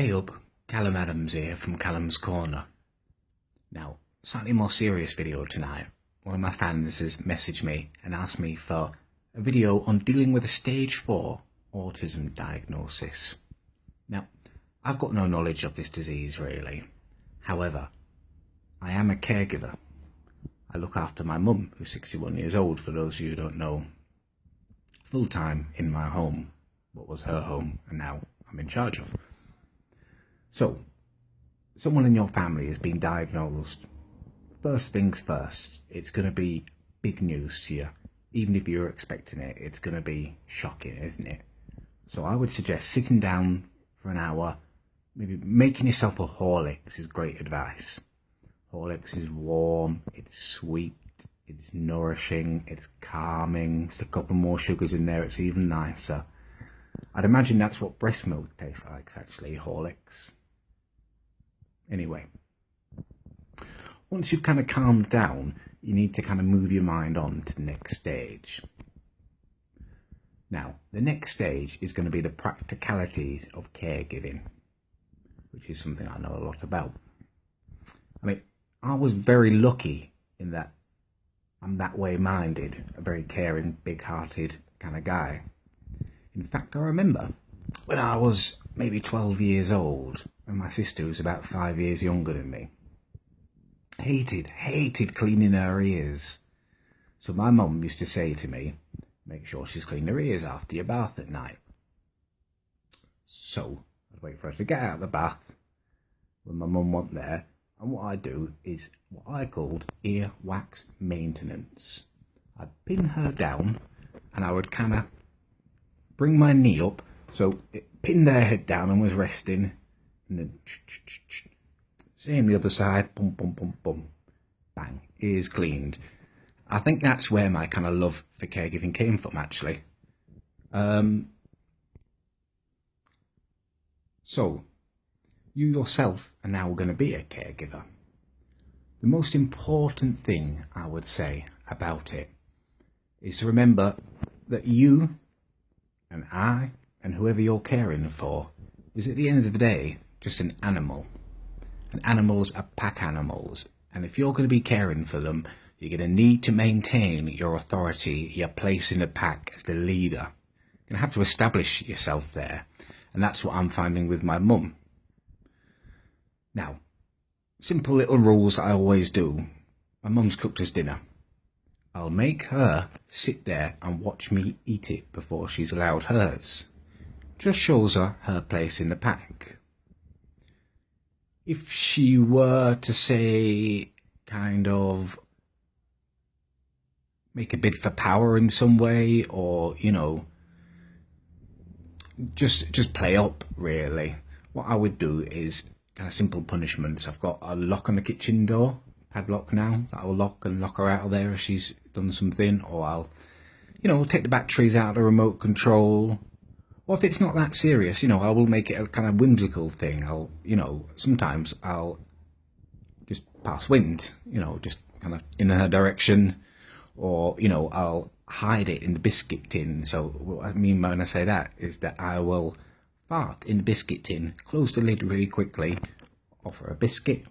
Hey up, Callum Adams here from Callum's Corner. Now, slightly more serious video tonight. One of my fans has messaged me and asked me for a video on dealing with a stage 4 autism diagnosis. Now, I've got no knowledge of this disease really. However, I am a caregiver. I look after my mum, who's 61 years old, for those of you who don't know, full time in my home, what was her home and now I'm in charge of. So, someone in your family has been diagnosed. First things first, it's going to be big news to you. Even if you're expecting it, it's going to be shocking, isn't it? So I would suggest sitting down for an hour, maybe making yourself a Horlicks is great advice. Horlicks is warm, it's sweet, it's nourishing, it's calming. Just a couple more sugars in there, it's even nicer. I'd imagine that's what breast milk tastes like, actually, Horlicks. Anyway, once you've kind of calmed down, you need to kind of move your mind on to the next stage. Now, the next stage is going to be the practicalities of caregiving, which is something I know a lot about. I mean, I was very lucky in that I'm that way minded, a very caring, big-hearted kind of guy. In fact, I remember when I was maybe 12 years old, and my sister was about 5 years younger than me, hated cleaning her ears. So my mum used to say to me, make sure she's cleaned her ears after your bath at night. So I'd wait for her to get out of the bath when my mum wasn't there, and what I'd do is what I called ear wax maintenance. I'd pin her down and I would kind of bring my knee up so it pinned her head down and was resting, and then same the other side, bum bum bum bum, bang, ears cleaned. I think that's where my kind of love for caregiving came from, actually. So you yourself are now going to be a caregiver. The most important thing I would say about it is to remember that you and I and whoever you're caring for is at the end of the day just an animal. And animals are pack animals, and if you're going to be caring for them, you're going to need to maintain your authority, your place in the pack as the leader. You're going to have to establish yourself there, and that's what I'm finding with my mum. Now, simple little rules I always do. My mum's cooked us dinner. I'll make her sit there and watch me eat it before she's allowed hers. Just shows her her place in the pack. If she were to say, kind of, make a bid for power in some way, or, you know, just play up, really, what I would do is kind of simple punishments. I've got a lock on the kitchen door, padlock now, that I'll lock and lock her out of there if she's done something, or I'll, you know, take the batteries out of the remote control. Or if it's not that serious, you know, I will make it a kind of whimsical thing. I'll, you know, sometimes I'll just pass wind, you know, just kind of in her direction, or, you know, I'll hide it in the biscuit tin. So what I mean when I say that is that I will fart in the biscuit tin, close the lid really quickly, offer a biscuit,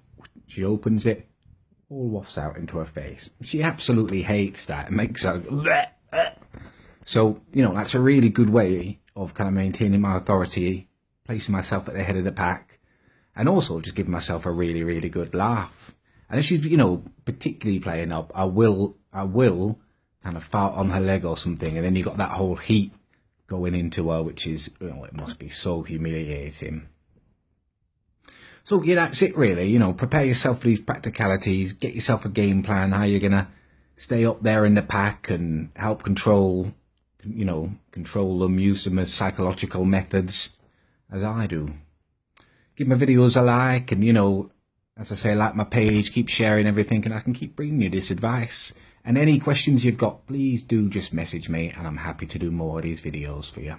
she opens it, all wafts out into her face. She absolutely hates that. It makes her bleh. So, you know, that's a really good way of kind of maintaining my authority, placing myself at the head of the pack, and also just giving myself a really, really good laugh. And if she's, you know, particularly playing up, I will kind of fart on her leg or something, and then you got that whole heat going into her, which is, you know, it must be so humiliating. So yeah, that's it really. You know, prepare yourself for these practicalities, get yourself a game plan, how you're gonna stay up there in the pack and help control them, use them as psychological methods, as I do. Give my videos a like, and, you know, as I say, like my page, keep sharing everything, and I can keep bringing you this advice. And any questions you've got, please do just message me, and I'm happy to do more of these videos for you.